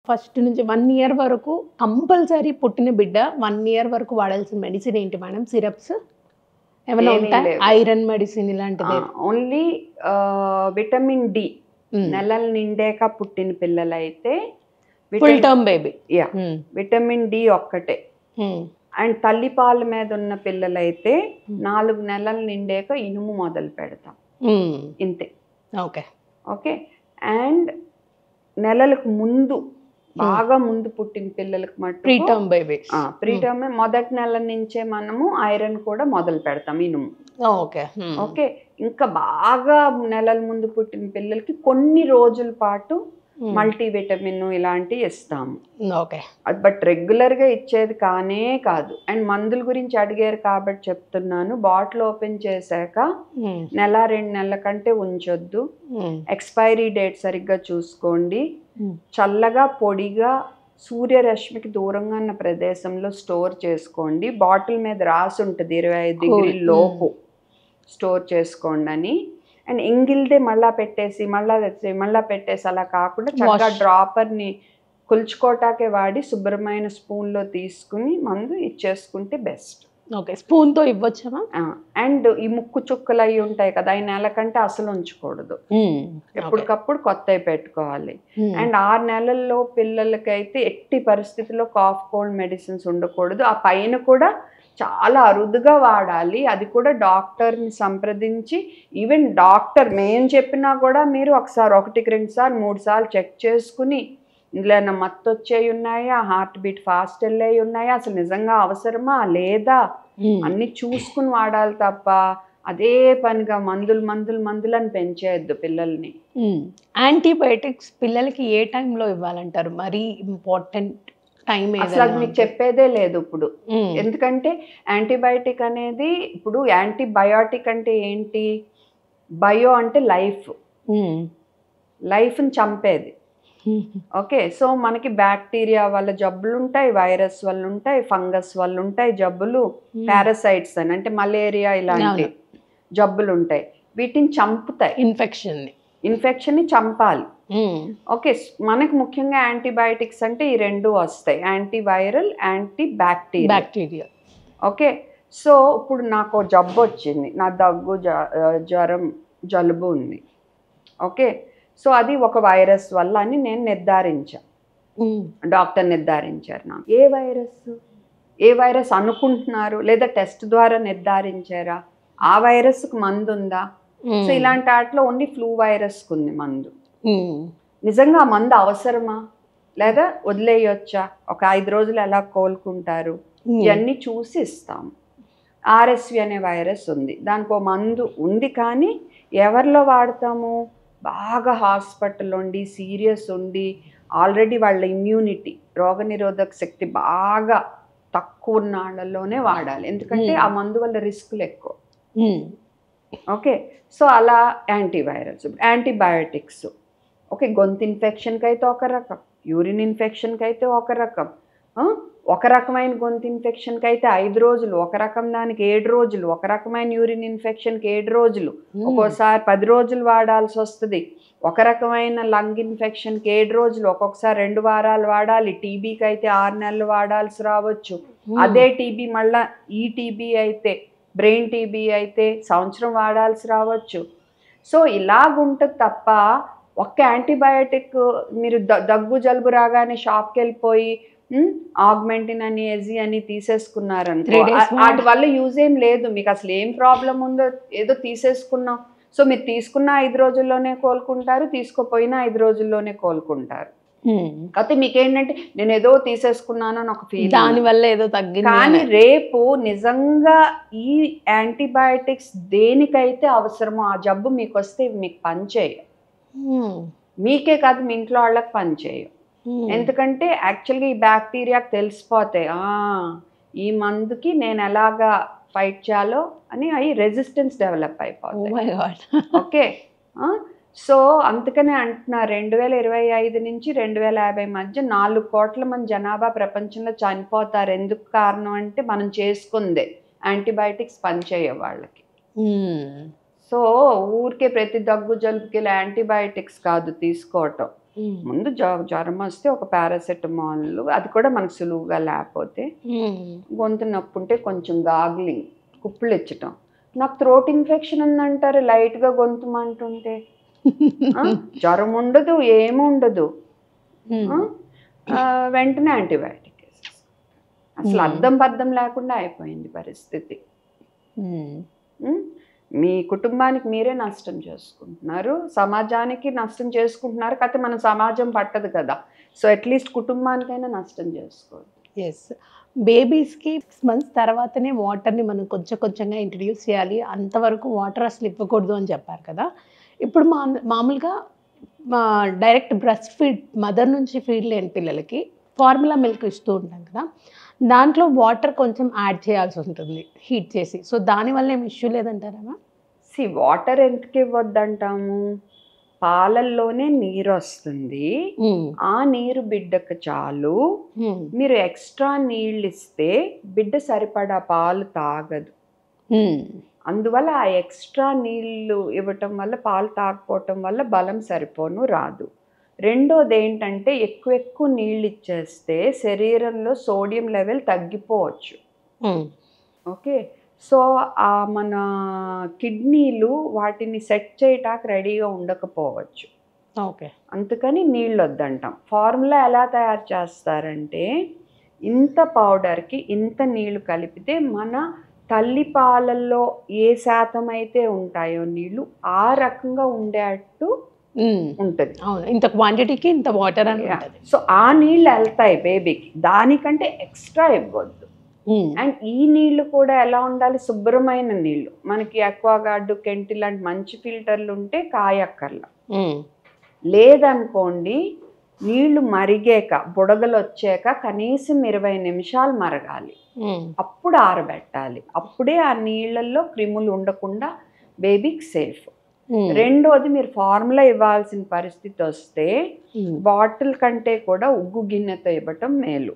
First నుంచి 1 year వరకు compulsory పుట్టిన బిడ్డ 1 ఇయర్ వరకు వాడాల్సిన మెడిసిన్ ఏంటి మేడం? సిరప్స్ ఏమైనా ఉంటాయి? ఐరన్ మెడిసిన్ ఇలాంటిది? Only vitamin D. నెలలు నిండాక పుట్టిన పిల్లలైతే full term baby, vitamin D ఒక్కటే. అండ్ తల్లిపాల మీద ఉన్న పిల్లలైతే 4 నెలలు నిండాక ఇనుము మొదలు పెడతాం, ఇంతే. Okay okay. అండ్ నెలలకు ముందు, బాగా ముందు పుట్టిన పిల్లలకు మటు ప్రీటర్మ్ బేబీ, ప్రీటర్మ్ మొదటి నెల నుంచే మనము ఐరన్ కూడా మొదలు పెడతాం, ఇనుము. Okay okay. ఇంకా బాగా నెలల ముందు పుట్టిన పిల్లలకి కొన్ని రోజుల పాటు మల్టీవిటమిన్ ఇలాంటివి ఇస్తాము. ఓకే. బట్ రెగ్యులర్గా ఇచ్చేది కానే కాదు. అండ్ మందుల గురించి అడిగారు కాబట్టి చెప్తున్నాను. బాటిల్ ఓపెన్ చేశాక 1-2 నెలల కంటే ఉంచొద్దు. ఎక్స్పైరీ డేట్ సరిగ్గా చూసుకోండి. చల్లగా పొడిగా సూర్యరశ్మికి దూరంగా ఉన్న ప్రదేశంలో స్టోర్ చేసుకోండి. బాటిల్ మీద రాసి ఉంటుంది 25 డిగ్రీల లోపు స్టోర్ చేసుకోండి అని. అండ్ ఎంగిల్దే మళ్ళా పెట్టేసి మళ్ళా పెట్టేసి అలా కాకుండా చక్కగా డ్రాపర్ని కొలుచుకోటాకే వాడి శుభ్రమైన స్పూన్లో తీసుకుని మందు ఇచ్చేసుకుంటే బెస్ట్. ఓకే. స్పూన్తో ఇవ్వచ్చా? అండ్ ఈ ముక్కు చుక్కలు అవి ఉంటాయి కదా, ఈ నెల కంటే అసలు ఉంచకూడదు, ఎప్పటికప్పుడు కొత్తవి పెట్టుకోవాలి. అండ్ 6 నెలల్లో పిల్లలకైతే ఎట్టి పరిస్థితుల్లో కాఫ్ కోల్డ్ మెడిసిన్స్ ఉండకూడదు. ఆ పైన కూడా చాలా అరుదుగా వాడాలి. అది కూడా డాక్టర్ని సంప్రదించి, ఈవెన్ డాక్టర్ మేము చెప్పినా కూడా మీరు ఒకసారి 1-2 సార్లు 3 సార్లు చెక్ చేసుకుని, ఇందులో ఏమైనా మత్తు వచ్చేవి ఉన్నాయా, హార్ట్ బీట్ ఫాస్ట్ వెళ్ళేవి ఉన్నాయా, అసలు నిజంగా అవసరమా లేదా అన్ని చూసుకుని వాడాలి తప్ప అదే పనిగా మందులు అని పెంచేయద్దు పిల్లల్ని. యాంటీబయాటిక్స్ పిల్లలకి ఏ టైంలో ఇవ్వాలంటారు? మరీ ఇంపార్టెంట్ టైం అసలు అది మీకు చెప్పేదే లేదు ఇప్పుడు. ఎందుకంటే యాంటీబయాటిక్ అనేది, ఇప్పుడు యాంటీబయాటిక్ అంటే ఏంటి? బయో అంటే లైఫ్, లైఫ్ని చంపేది. ఓకే. సో మనకి బ్యాక్టీరియా వల్ల జబ్బులు ఉంటాయి, వైరస్ వల్ల ఉంటాయి, ఫంగస్ వల్ల ఉంటాయి జబ్బులు, పారాసైట్స్ అని అంటే మలేరియా ఇలాంటి జబ్బులు ఉంటాయి. వీటిని చంపుతాయి, ఇన్ఫెక్షన్ని చంపాలి. ఓకే. మనకు ముఖ్యంగా యాంటీబయాటిక్స్ అంటే ఈ 2 వస్తాయి, antiviral, anti bacteria. Okay. So ఇప్పుడు నాకు జబ్బు వచ్చింది, నా దగ్గు, జ్వరం, జలుబు ఉంది. ఓకే. సో అది ఒక వైరస్ వల్ల అని నేను నిర్ధారించా, డాక్టర్ నిర్ధారించారు నాకు. ఏ వైరస్ అనుకుంటున్నారు, లేదా టెస్ట్ ద్వారా నిర్ధారించారా? ఆ వైరస్కి మందు ఉందా? సో ఇలాంటి వాటిలో ఓన్లీ ఫ్లూ వైరస్కి ఉంది మందు. నిజంగా ఆ మందు అవసరమా, లేదా వదిలేయొచ్చా, ఒక 5 రోజులు ఎలా కోలుకుంటారు, ఇవన్నీ చూసి ఇస్తాము. ఆర్ఎస్వి అనే వైరస్ ఉంది, దానికి ఓ మందు ఉంది. కానీ ఎవరిలో వాడతాము? బాగా హాస్పిటల్ ఉండి సీరియస్ ఉండి ఆల్రెడీ వాళ్ళ ఇమ్యూనిటీ, రోగనిరోధక శక్తి బాగా తక్కువ ఉన్న వాళ్ళలోనే వాడాలి. ఎందుకంటే ఆ మందు వల్ల రిస్కులు ఎక్కువ. ఓకే. సో అలా యాంటీవైరల్స్. యాంటీబయాటిక్స్ ఓకే, గొంతు ఇన్ఫెక్షన్కి అయితే ఒక రకం, యూరిన్ ఇన్ఫెక్షన్కి అయితే ఒక రకం, ఒక రకమైన గొంతు ఇన్ఫెక్షన్కి అయితే 5 రోజులు, ఒక రకం దానికి 7 రోజులు, ఒక రకమైన యూరిన్ ఇన్ఫెక్షన్కి 7 రోజులు, ఒక్కోసారి 10 రోజులు వాడాల్సి వస్తుంది. ఒక రకమైన లంగ్ ఇన్ఫెక్షన్కి 7 రోజులు, ఒక్కొక్కసారి 2 వారాలు వాడాలి. టీబీకి అయితే 6 నెలలు వాడాల్సి రావచ్చు. అదే టీబీ మళ్ళీ ఈ టీబీ అయితే, బ్రెయిన్ టీబీ అయితే సంవత్సరం వాడాల్సి రావచ్చు. సో ఇలాగుంటుంది తప్ప ఒక్క యాంటీబయాటిక్ మీరు దగ్గు జలుబు రాగానే షాప్కి వెళ్ళిపోయి ఆగ్మెంటిన్ అని ఎజీ అని తీసేసుకున్నారనుకో, వాటి వల్ల యూజ్ ఏం లేదు. మీకు అసలు ఏం ప్రాబ్లం ఉందో ఏదో తీసేసుకున్నాం. సో మీరు తీసుకున్న 5 రోజుల్లోనే కోలుకుంటారు, తీసుకోపోయినా 5 రోజుల్లోనే కోలుకుంటారు. కాకపోతే మీకేంటంటే నేను ఏదో తీసేసుకున్నాను అని ఒక ఫీల్, దానివల్ల ఏదో తగ్గింది. కానీ రేపు నిజంగా ఈ యాంటీబయాటిక్స్ దేనికైతే అవసరమో ఆ జబ్బు మీకు వస్తే మీకు పనిచేయవు. మీకే కాదు, మీ ఇంట్లో వాళ్ళకి పనిచేయవు. ఎందుకంటే యాక్చువల్గా ఈ బ్యాక్టీరియాకి తెలిసిపోతాయి, ఈ మందుకి నేను ఎలాగా ఫైట్ చేయాలో అని అవి రెసిస్టెన్స్ డెవలప్ అయిపోతాయి. ఓకే. సో అందుకనే అంటున్నారు 2025 నుంచి 2050 మధ్య 4 కోట్ల మంది జనాభా ప్రపంచంలో చనిపోతారు. ఎందుకు కారణం అంటే మనం చేసుకుందే, యాంటీబయాటిక్స్ పనిచేయ వాళ్ళకి. సో ఊరికే ప్రతి దగ్గు జలుబుకి యాంటీబయాటిక్స్ కాదు తీసుకోవటం, ముందు జ్వరం వస్తే ఒక పారాసెటమాల్, అది కూడా మనకు సులువుగా లేకపోతే, గొంతు నొప్పి ఉంటే కొంచెం గాగ్లింగ్, కుప్పులు ఇచ్చటం. నాకు థ్రోట్ ఇన్ఫెక్షన్ ఉందంటారు లైట్గా గొంతు మంటుంటే. జ్వరం ఉండదు, ఏముండదు, వెంటనే యాంటీబయాటిక్ వేసేసి అసలు అర్థం పర్థం లేకుండా అయిపోయింది పరిస్థితి. మీ కుటుంబానికి మీరే నష్టం చేసుకుంటున్నారు, సమాజానికి నష్టం చేసుకుంటున్నారు. కాకపోతే మన సమాజం పట్టదు కదా, సో అట్లీస్ట్ కుటుంబానికైనా నష్టం చేసుకోవద్దు. ఎస్, బేబీస్కి 6 months తర్వాతనే వాటర్ని మనం కొంచెం కొంచెంగా ఇంట్రడ్యూస్ చేయాలి, అంతవరకు వాటర్ అసలు ఇవ్వకూడదు అని చెప్పారు కదా. ఇప్పుడు మామూలుగా డైరెక్ట్ బ్రెస్ట్ ఫీడ్, మదర్ నుంచి ఫీడ్ లేని పిల్లలకి ఫార్ములా మిల్క్ ఇస్తూ ఉంటాం కదా, దాంట్లో వాటర్ కొంచెం యాడ్ చేయాల్సి ఉంటుంది హీట్ చేసి. సో దానివల్ల ఏమి ఇష్యూ లేదంటారా? వాటర్ ఎందుకు ఇవ్వద్దంటాము, పాలల్లోనే నీరు వస్తుంది, ఆ నీరు బిడ్డకు చాలు. మీరు ఎక్స్ట్రా నీళ్ళు ఇస్తే బిడ్డ సరిపడా పాలు తాగదు. అందువల్ల ఆ ఎక్స్ట్రా నీళ్ళు ఇవ్వటం వల్ల, పాలు తాగపోవటం వల్ల బలం సరిపోను రాదు. రెండోది ఏంటంటే ఎక్కువ నీళ్ళు ఇచ్చేస్తే శరీరంలో సోడియం లెవెల్ తగ్గిపోవచ్చు. ఓకే, సో మన కిడ్నీలు వాటిని సెట్ చేయటానికి రెడీగా ఉండకపోవచ్చు. ఓకే, అందుకని నీళ్ళు వద్దంటాం. ఫార్ములా ఎలా తయారు చేస్తారంటే, ఇంత పౌడర్కి ఇంత నీళ్లు కలిపితే మన తల్లి పాలల్లో ఏ శాతం అయితే ఉంటాయో నీళ్ళు ఆ రకంగా ఉండేట్టు ఉంటుంది. అవును, ఇంత క్వాంటిటీకి ఇంత వాటర్ అని ఉంటుంది. సో ఆ నీళ్ళు వెళ్తాయి బేబీకి, దానికంటే ఎక్స్ట్రా ఇవ్వద్దు. అండ్ ఈ నీళ్లు కూడా ఎలా ఉండాలి, శుభ్రమైన నీళ్లు. మనకి అక్వాగార్డు, కెంటి లాంటి మంచి ఫిల్టర్లు ఉంటే కాయక్కర్లా. లేదనుకోండి, నీళ్లు మరిగాక బుడగలు వచ్చాక కనీసం 20 నిమిషాలు మరగాలి, అప్పుడు ఆరబెట్టాలి. అప్పుడే ఆ నీళ్ళల్లో క్రిములు ఉండకుండా బేబీకి సేఫ్. రెండోది, మీరు ఫార్ములా ఇవ్వాల్సిన పరిస్థితి వస్తే బాటిల్ కంటే కూడా ఉగ్గు గిన్నెతో ఇవ్వటం మేలు.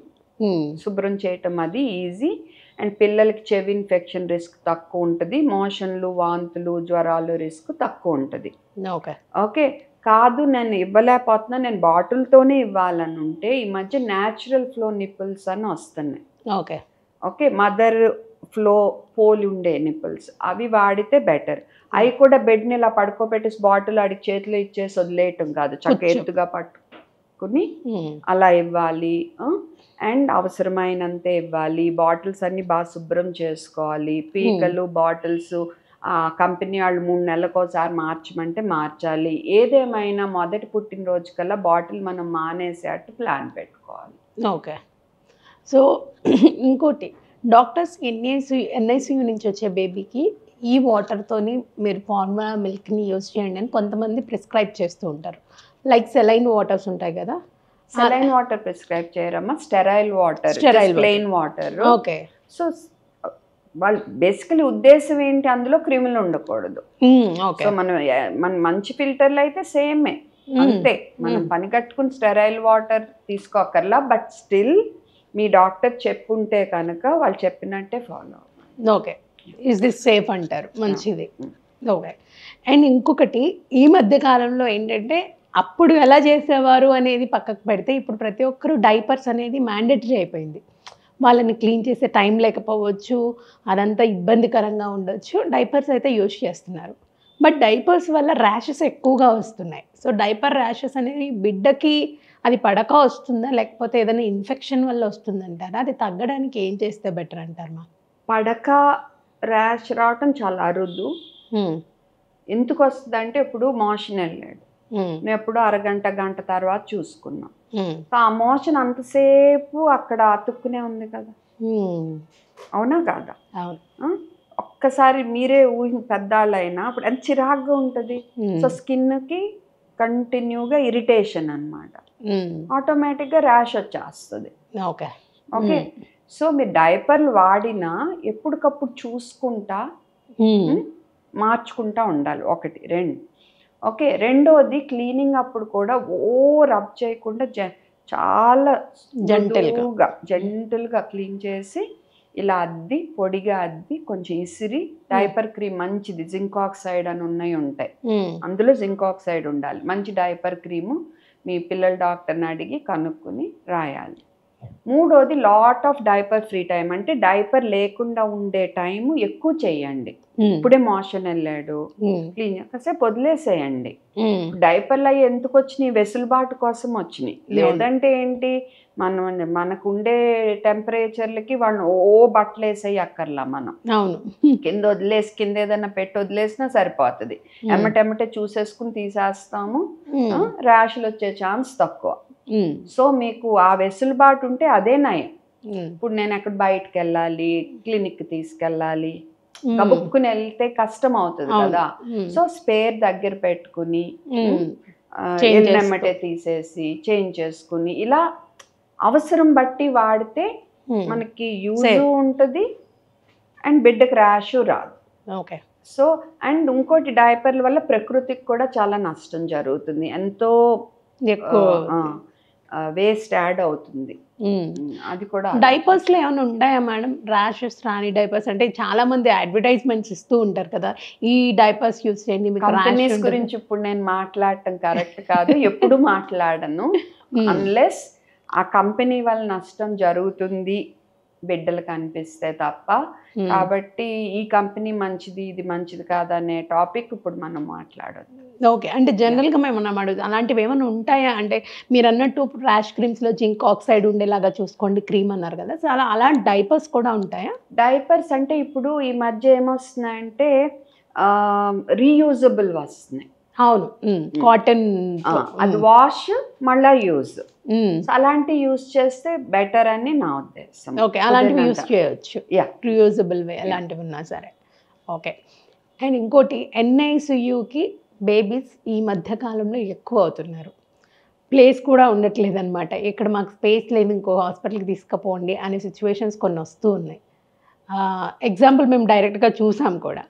శుభ్రం చేయటం అది ఈజీ. అండ్ పిల్లలకి చెవి ఇన్ఫెక్షన్ రిస్క్ తక్కువ ఉంటుంది, మోషన్లు, వాంతులు, జ్వరాలు రిస్క్ తక్కువ ఉంటుంది. ఓకే, కాదు నేను ఇవ్వలేకపోతున్నా, నేను బాటిల్తోనే ఇవ్వాలని ఉంటే ఈ మధ్య న్యాచురల్ ఫ్లో నిప్పుల్స్ అని వస్తున్నాయి. ఓకే ఓకే, మదర్ ఫ్లో పోలి ఉండే నిప్పుల్స్, అవి వాడితే బెటర్. అవి కూడా బెడ్ని ఇలా పడుకోబెట్టేసి బాటిల్ అడిగి చేతిలో ఇచ్చేసి వదిలేయటం కాదు, చక్కగా ఎత్తుగా పట్టుకుని అలా ఇవ్వాలి. అండ్ అవసరమైనంతే ఇవ్వాలి. బాటిల్స్ అన్నీ బాగా శుభ్రం చేసుకోవాలి. పీకలు, బాటిల్స్ కంపెనీ వాళ్ళు 3 నెలలకోసారి మార్చమంటే మార్చాలి. ఏదేమైనా మొదటి పుట్టినరోజు కల్లా బాటిల్ మనం మానేసేటట్టు ప్లాన్ పెట్టుకోవాలి. ఓకే, సో ఇంకోటి, డాక్టర్స్ ఎన్ఐసియు నుంచి వచ్చే బేబీకి ఈ వాటర్తోని మీరు ఫార్ములా మిల్క్ని యూజ్ చేయండి అని కొంతమంది ప్రిస్క్రైబ్ చేస్తూ ఉంటారు. లైక్ సెలైన్ వాటర్స్ ఉంటాయి కదా, సెలైన్ వాటర్ ప్రిస్క్రైబ్ చేయరమ్మా, sterile water, plain water. Okay, so వాళ్ళు బేసికలీ ఉద్దేశం ఏంటి, అందులో క్రిములు ఉండకూడదు. సో మన మంచి ఫిల్టర్లు అయితే సేమే, అంతే. మనం పని కట్టుకుని స్టెరైల్ వాటర్ తీసుకోకర్లా. బట్ స్టిల్ మీ డాక్టర్ చెప్పుంటే కనుక వాళ్ళు చెప్పినట్టే ఫాలో అవ్వాలి. ఓకే, ఇస్ దిస్ సేఫ్ అంటారు, మంచిది. ఓకే, అండ్ ఇంకొకటి, ఈ మధ్య కాలంలో ఏంటంటే అప్పుడు ఎలా చేసేవారు అనేది పక్కకు పెడితే ఇప్పుడు ప్రతి ఒక్కరు డైపర్స్ అనేది మ్యాండేటరీ అయిపోయింది. వాళ్ళని క్లీన్ చేసే టైం లేకపోవచ్చు, అదంతా ఇబ్బందికరంగా ఉండొచ్చు, డైపర్స్ అయితే యూజ్ చేస్తున్నారు. బట్ డైపర్స్ వల్ల ర్యాషెస్ ఎక్కువగా వస్తున్నాయి. సో డైపర్ ర్యాషెస్ అనేది బిడ్డకి అది పడక వస్తుందా, లేకపోతే ఏదైనా ఇన్ఫెక్షన్ వల్ల వస్తుందంటారా? అది తగ్గడానికి ఏం చేస్తే బెటర్ అంటారు? మా పడక ర్యాష్ రావటం చాలా అరుదు. ఎందుకు వస్తుంది అంటే, ఇప్పుడు మోషన్ వెళ్ళాడు, నేను ఎప్పుడు అరగంట గంట తర్వాత చూసుకున్నాం. ఆ మోషన్ అంతసేపు అక్కడ అతుక్కునే ఉంది కదా, అవునా కాదా? ఒక్కసారి మీరే పెద్దాళ్ళైనా అప్పుడు అది చిరాగ్గా ఉంటుంది. సో స్కిన్కి కంటిన్యూగా ఇరిటేషన్ అనమాట, ఆటోమేటిక్గా ర్యాష్ వచ్చేస్తుంది. ఓకే ఓకే, సో మీరు డైపర్లు వాడినా ఎప్పటికప్పుడు చూసుకుంటా మార్చుకుంటా ఉండాలి. 1 2. ఓకే, రెండోది, క్లీనింగ్ అప్పుడు కూడా రబ్ చేయకుండా చాలా జెంటల్గా క్లీన్ చేసి ఇలా అద్ది, పొడిగా అద్ది, కొంచెం ఇసిరి, డైపర్ క్రీమ్ మంచిది, జింక్ ఆక్సైడ్ అని ఉంటాయి, అందులో జింక్ ఆక్సైడ్ ఉండాలి. మంచి డైపర్ క్రీము మీ పిల్లల డాక్టర్ని అడిగి కనుక్కొని రాయాలి. మూడోది lot of diaper free time, అంటే డైపర్ లేకుండా ఉండే టైము ఎక్కువ చేయండి. ఇప్పుడే మోషన్ వెళ్ళాడు, క్లీన్ కాసేపు వదిలేసేయండి. డైపర్లు అవి ఎందుకు వచ్చినాయి? వెసులుబాటు కోసం వచ్చినాయి. లేదంటే ఏంటి, మనకు ఉండే టెంపరేచర్లకి వాళ్ళు బట్టలు వేసేయి అక్కర్లా. మనం కింద వదిలేసి కింద ఏదైనా పెట్టి వదిలేసినా సరిపోతుంది. ఎమ్మటెమ్మటే చూసేసుకుని తీసేస్తాము, ర్యాష్లు వచ్చే ఛాన్స్ తక్కువ. సో మీకు ఆ వెసులుబాటు ఉంటే అదే నయం. ఇప్పుడు నేను ఎక్కడ బయటకు వెళ్ళాలి, క్లినిక్ తీసుకెళ్ళాలి, కబుక్కుని వెళ్తే కష్టం అవుతుంది కదా. సో స్పేర్ దగ్గర పెట్టుకుని ఎమ్మటే తీసేసి చేంజ్ చేసుకుని ఇలా అవసరం బట్టి వాడితే మనకి యూజ్ ఉంటుంది అండ్ బిడ్డకి ర్యాష్ రాదు. ఓకే. సో అండ్ ఇంకోటి, డైపర్ల వల్ల ప్రకృతికి కూడా చాలా నష్టం జరుగుతుంది, ఎంతో ఎక్కువ వేస్ట్ యాడ్ అవుతుంది. అది కూడా. డైపర్స్ లో ఏమైనా ఉంటాయా మేడం ర్యాషెస్ రాని డైపర్స్? అంటే చాలా మంది అడ్వర్టైజ్మెంట్స్ ఇస్తూ ఉంటారు కదా, ఈ డైపర్స్ యూజ్ చేయండి. కంపెనీస్ గురించి ఇప్పుడు నేను మాట్లాడటం కరెక్ట్ కాదు, ఎప్పుడు మాట్లాడను అన్లెస్ ఆ కంపెనీ వల్ల నష్టం జరుగుతుంది బిడ్డలకు అనిపిస్తే తప్ప. కాబట్టి ఈ కంపెనీ మంచిది ఇది మంచిది కాదనే టాపిక్ ఇప్పుడు మనం మాట్లాడొద్దు. ఓకే. అంటే జనరల్గా మేము అడుగుతాం, అలాంటివి ఏమైనా ఉంటాయా? అంటే మీరు అన్నట్టు ర్యాష్ క్రీమ్స్లో జింక్ ఆక్సైడ్ ఉండేలాగా చూసుకోండి క్రీమ్ అన్నారు కదా, సో అలాంటి డైపర్స్ కూడా ఉంటాయా? డైపర్స్ అంటే ఇప్పుడు ఈ మధ్య ఏమొస్తున్నాయంటే రీయూజబుల్ వస్తున్నాయి. అవును, కాటన్, అది వాష్ మళ్ళా యూజ్, అలాంటివి యూజ్ చేస్తే బెటర్ అని నా ఉద్దేశం. ఓకే, అలాంటివి యూజ్ చేయొచ్చు, రీయూజబుల్ వే అలాంటివి ఉన్నా సరే. ఓకే. అండ్ ఇంకోటి, NICUకి బేబీస్ ఈ మధ్య కాలంలో ఎక్కువ అవుతున్నారు, ప్లేస్ కూడా ఉండట్లేదు అనమాట. ఇక్కడ మాకు స్పేస్ లేదు, ఇంకో హాస్పిటల్కి తీసుకుపోండి అనే సిచ్యువేషన్స్ కొన్ని వస్తూ ఉన్నాయి. ఎగ్జాంపుల్ మేము డైరెక్ట్గా చూసాం కూడా.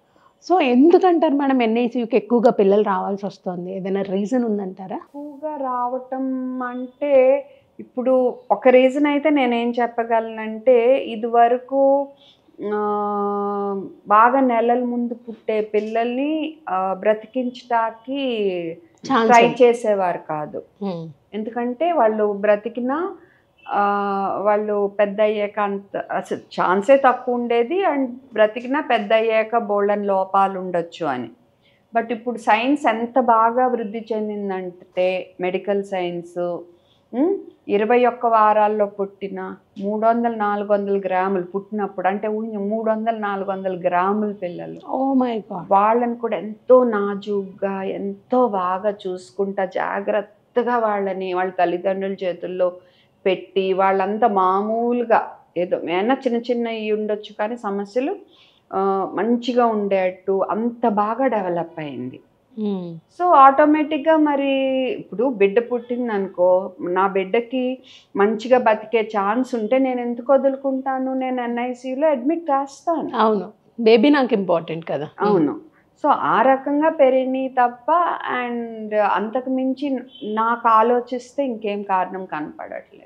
సో ఎందుకంటారు మేడం NICUకి ఎక్కువగా పిల్లలు రావాల్సి వస్తుంది? ఏదైనా రీజన్ ఉందంటారా? ఎక్కువగా రావటం అంటే ఇప్పుడు ఒక రీజన్ అయితే నేనేం చెప్పగలనంటే, ఇదివరకు బాగా నెలల ముందు పుట్టే పిల్లల్ని బ్రతికించడానికి ట్రై చేసేవారు కాదు. ఎందుకంటే వాళ్ళు బ్రతికినా వాళ్ళు పెద్ద అయ్యాక అంత అసలు ఛాన్సే తక్కువ ఉండేది, అండ్ బ్రతికినా పెద్ద అయ్యాక బోల్డన్ లోపాలు ఉండొచ్చు అని. బట్ ఇప్పుడు సైన్స్ ఎంత బాగా వృద్ధి చెందిందంటే, మెడికల్ సైన్స్ 21 వారాల్లో పుట్టిన 300-400 గ్రాములు పుట్టినప్పుడు, అంటే 300-400 గ్రాముల పిల్లలు, ఓ మై గాడ్, వాళ్ళని కూడా ఎంతో నాజూగ్గా ఎంతో బాగా చూసుకుంటా జాగ్రత్తగా వాళ్ళ తల్లిదండ్రుల చేతుల్లో పెట్టి, వాళ్ళంతా మామూలుగా ఏదో ఏమైనా చిన్న చిన్నవి ఉండొచ్చు కానీ సమస్యలు మంచిగా ఉండేట్టు అంత బాగా డెవలప్ అయింది. సో ఆటోమేటిక్గా మరి ఇప్పుడు బిడ్డ పుట్టింది అనుకో, నా బిడ్డకి మంచిగా బతికే ఛాన్స్ ఉంటే నేను ఎందుకు వదులుకుంటాను? నేను NICUలో అడ్మిట్ చేస్తాను. అవును, బేబీ నాకు ఇంపార్టెంట్ కదా. అవును. సో ఆ రకంగా పెరిగినాయి తప్ప, అండ్ అంతకు మించి నాకు ఆలోచిస్తే ఇంకేం కారణం కనపడట్లేదు.